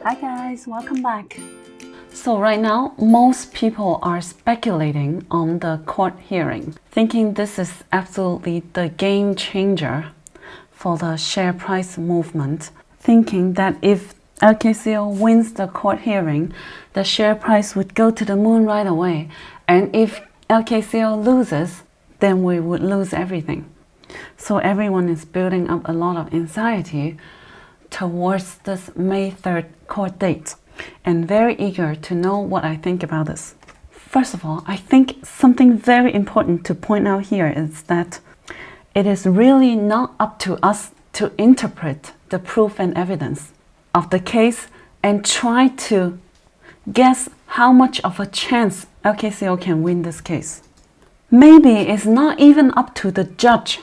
Hi guys, welcome back. So right now, most people are speculating on the court hearing, thinking this is absolutely the game changer for the share price movement, thinking that if LKCO wins the court hearing, the share price would go to the moon right away. And if LKCO loses, then we would lose everything. So everyone is building up a lot of anxiety towards this May 3rd court date and very eager to know what I think about this. First of all, I think something very important to point out here is that it is really not up to us to interpret the proof and evidence of the case and try to guess how much of a chance LKCO can win this case. Maybe it's not even up to the judge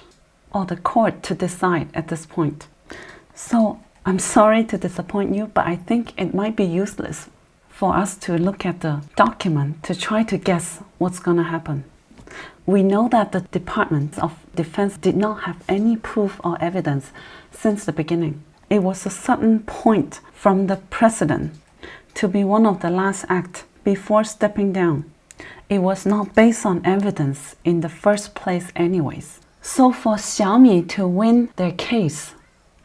or the court to decide at this point. So I'm sorry to disappoint you, but I think it might be useless for us to look at the document to try to guess what's going to happen. We know that the Department of Defense did not have any proof or evidence since the beginning. It was a sudden point from the president to be one of the last acts before stepping down. It was not based on evidence in the first place anyways. So for Xiaomi to win their case,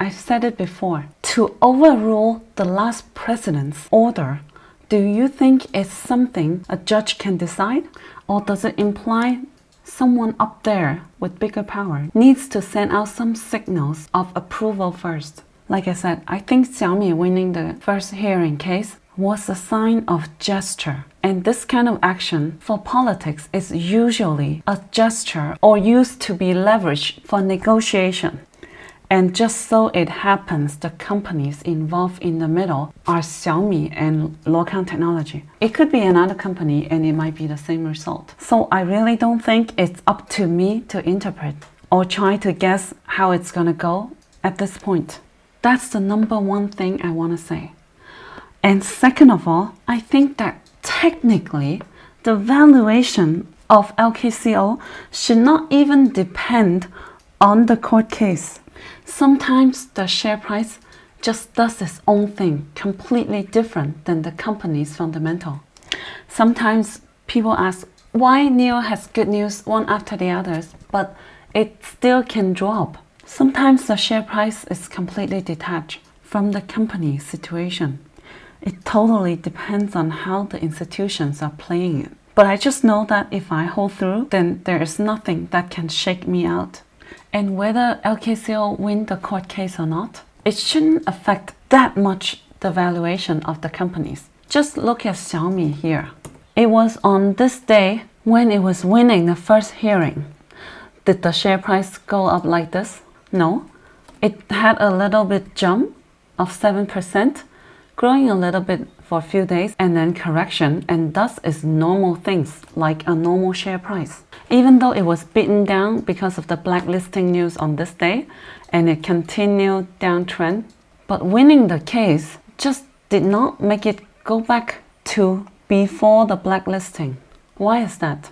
I've said it before, to overrule the last president's order, do you think it's something a judge can decide? Or does it imply someone up there with bigger power needs to send out some signals of approval first? Like I said, I think Xiaomi winning the first hearing case was a sign of gesture. And this kind of action for politics is usually a gesture or used to be leveraged for negotiation. And just so it happens, the companies involved in the middle are Xiaomi and Luokung Technology. It could be another company and it might be the same result. So I really don't think it's up to me to interpret or try to guess how it's gonna go at this point. That's the number one thing I want to say. And second of all, I think that technically the valuation of LKCO should not even depend on the court case. Sometimes the share price just does its own thing, completely different than the company's fundamental. Sometimes people ask why NIO has good news one after the others, but it still can drop. Sometimes the share price is completely detached from the company's situation. It totally depends on how the institutions are playing it. But I just know that if I hold through, then there is nothing that can shake me out. And whether LKCO win the court case or not, it shouldn't affect that much the valuation of the companies. Just look at Xiaomi here. It was on this day when it was winning the first hearing. Did the share price go up like this? No. It had a little bit jump of 7%, growing a little bit for a few days and then correction, and thus is normal things like a normal share price. Even though it was beaten down because of the blacklisting news on this day and it continued downtrend, but winning the case just did not make it go back to before the blacklisting. Why is that?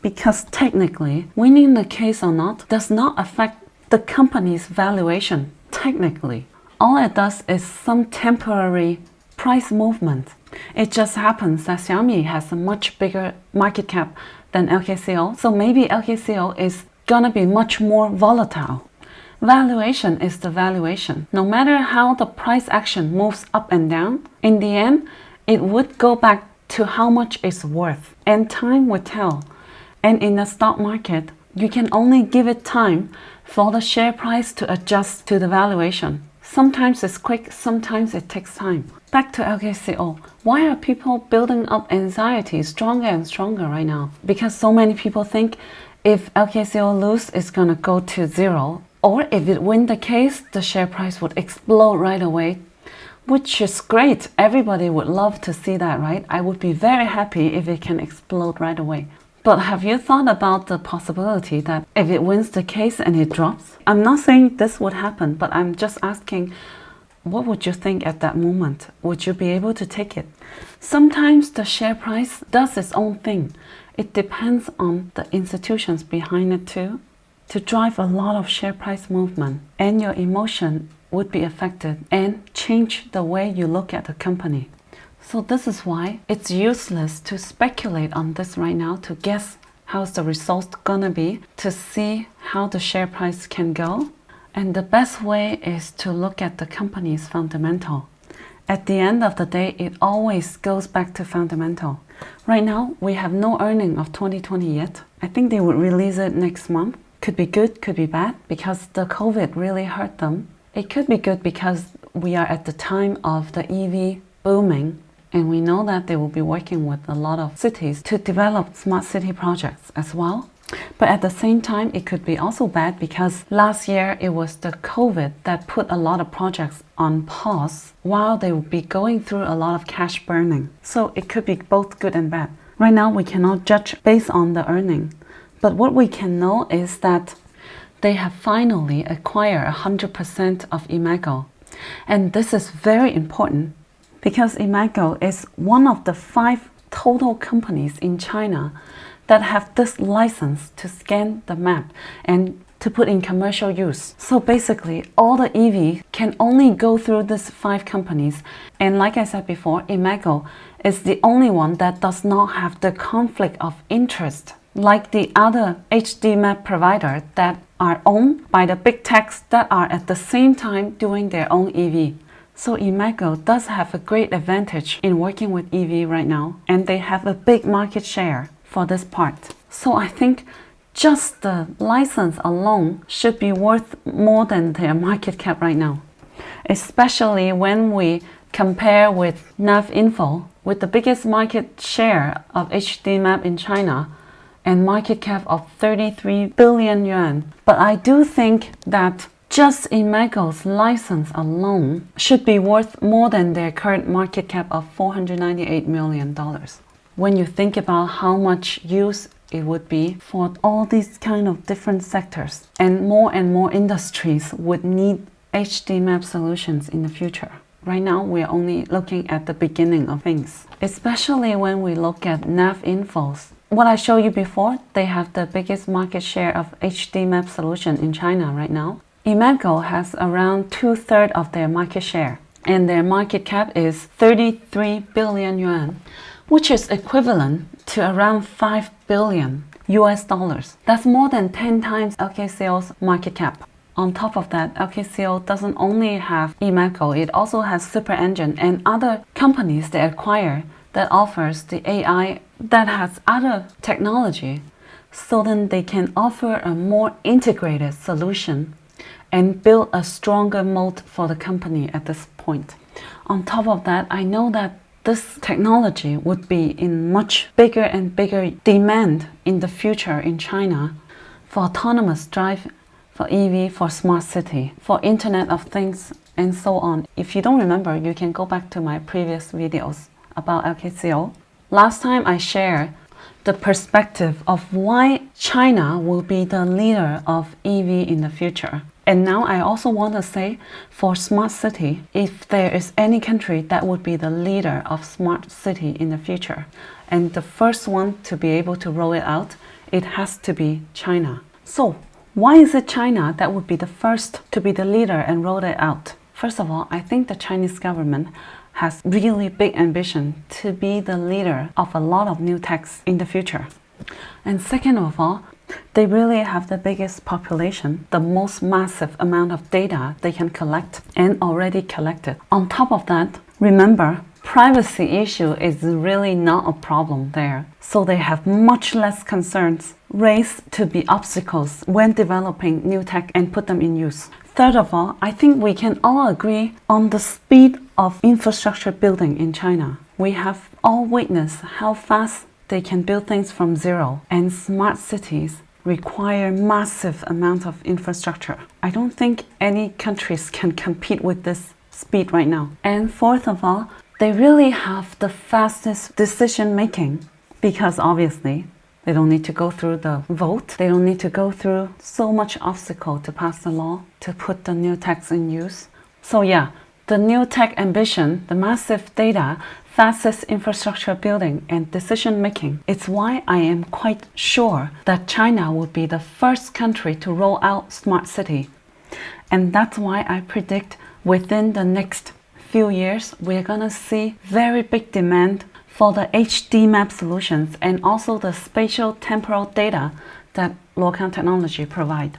Because technically, winning the case or not does not affect the company's valuation. Technically, all it does is some temporary price movement. It just happens that Xiaomi has a much bigger market cap than LKCO, so maybe LKCO is gonna be much more volatile. Valuation is the valuation. No matter how the price action moves up and down, in the end, it would go back to how much it's worth, and time will tell. And in the stock market, you can only give it time for the share price to adjust to the valuation. Sometimes it's quick, sometimes it takes time. Back to LKCO. Why are people building up anxiety stronger and stronger right now? Because so many people think if LKCO loses, it's gonna go to zero. Or if it wins the case, the share price would explode right away, which is great. Everybody would love to see that, right? I would be very happy if it can explode right away. But have you thought about the possibility that if it wins the case and it drops? I'm not saying this would happen, but I'm just asking, what would you think at that moment? Would you be able to take it? Sometimes the share price does its own thing. It depends on the institutions behind it too. to drive a lot of share price movement, and your emotion would be affected and change the way you look at the company. So this is why it's useless to speculate on this right now, to guess how's the results gonna be, to see how the share price can go. And the best way is to look at the company's fundamental. At the end of the day, it always goes back to fundamental. Right now, we have no earning of 2020 yet. I think they would release it next month. Could be good, could be bad, because the COVID really hurt them. It could be good because we are at the time of the EV booming, and we know that they will be working with a lot of cities to develop smart city projects as well. But at the same time, it could be also bad because last year it was the COVID that put a lot of projects on pause while they would be going through a lot of cash burning. So it could be both good and bad. Right now, we cannot judge based on the earning. But what we can know is that they have finally acquired 100% of Imago. And this is very important because Imago is one of the 5 total companies in China that have this license to scan the map and to put in commercial use. So basically, all the EV can only go through these 5 companies. And like I said before, Imago is the only one that does not have the conflict of interest like the other HD map provider that are owned by the big techs that are at the same time doing their own EV. So Imago does have a great advantage in working with EV right now, and they have a big market share for this part. So I think just the license alone should be worth more than their market cap right now, especially when we compare with NavInfo with the biggest market share of HD map in China and market cap of 33 billion yuan. But I do think that just Imago's license alone should be worth more than their current market cap of $498 million. When you think about how much use it would be for all these kind of different sectors, and more industries would need HD map solutions in the future. Right now, we are only looking at the beginning of things, especially when we look at NavInfo's. What I showed you before, they have the biggest market share of HD map solution in China right now. Imago has around 2/3 of their market share, and their market cap is 33 billion yuan, which is equivalent to around $5 billion US dollars. That's more than 10 times LKCO's market cap. On top of that, LKCO doesn't only have Imago, it also has Super Engine and other companies they acquire that offers the AI that has other technology, so then they can offer a more integrated solution and build a stronger moat for the company at this point. On top of that, I know that this technology would be in much bigger and bigger demand in the future in China for autonomous drive, for EV, for smart city, for Internet of Things, and so on. If you don't remember, you can go back to my previous videos about LKCO. Last time I shared the perspective of why China will be the leader of EV in the future. And now I also want to say, for smart city, if there is any country that would be the leader of smart city in the future, and the first one to be able to roll it out, it has to be China. So why is it China that would be the first to be the leader and roll it out? First of all, I think the Chinese government has really big ambition to be the leader of a lot of new techs in the future. And second of all, they really have the biggest population, the most massive amount of data they can collect and already collected. On top of that, remember, privacy issue is really not a problem there. So they have much less concerns raised to be obstacles when developing new tech and put them in use. Third of all, I think we can all agree on the speed of infrastructure building in China. We have all witnessed how fast they can build things from zero, and smart cities require massive amounts of infrastructure. I don't think any countries can compete with this speed right now. And fourth of all, they really have the fastest decision making because obviously they don't need to go through the vote. They don't need to go through so much obstacle to pass the law, to put the new techs in use. So yeah, the new tech ambition, the massive data, fastest infrastructure building and decision making. It's why I am quite sure that China will be the first country to roll out smart city. And that's why I predict within the next few years, we're gonna see very big demand for the HD map solutions and also the spatial temporal data that Luokung technology provide.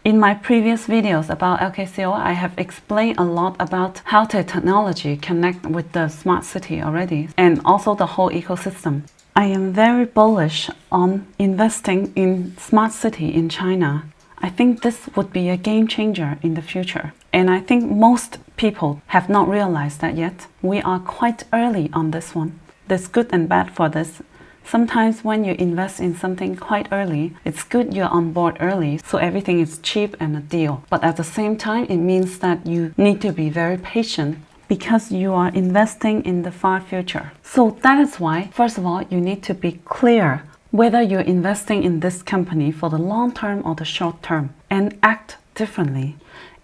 In my previous videos about LKCO, I have explained a lot about how the technology connect with the smart city already and also the whole ecosystem. I am very bullish on investing in smart city in China. I think this would be a game changer in the future. And I think most people have not realized that yet. We are quite early on this one. There's good and bad for this. Sometimes when you invest in something quite early, it's good you're on board early, so everything is cheap and a deal. But at the same time, it means that you need to be very patient because you are investing in the far future. So that is why, first of all, you need to be clear whether you're investing in this company for the long term or the short term and act differently.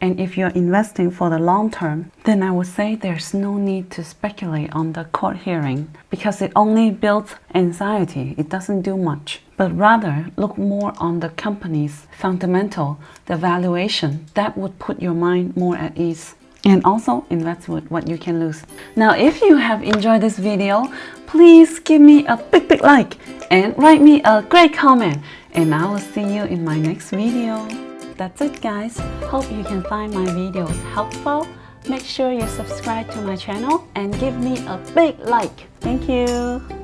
And if you're investing for the long term, then I would say there's no need to speculate on the court hearing because it only builds anxiety. It doesn't do much. But rather look more on the company's fundamental, the valuation. That would put your mind more at ease. And also invest with what you can lose. Now, if you have enjoyed this video, please give me a big like and write me a great comment. And I will see you in my next video. That's it, guys. Hope you can find my videos helpful. Make sure you subscribe to my channel and give me a big like. Thank you.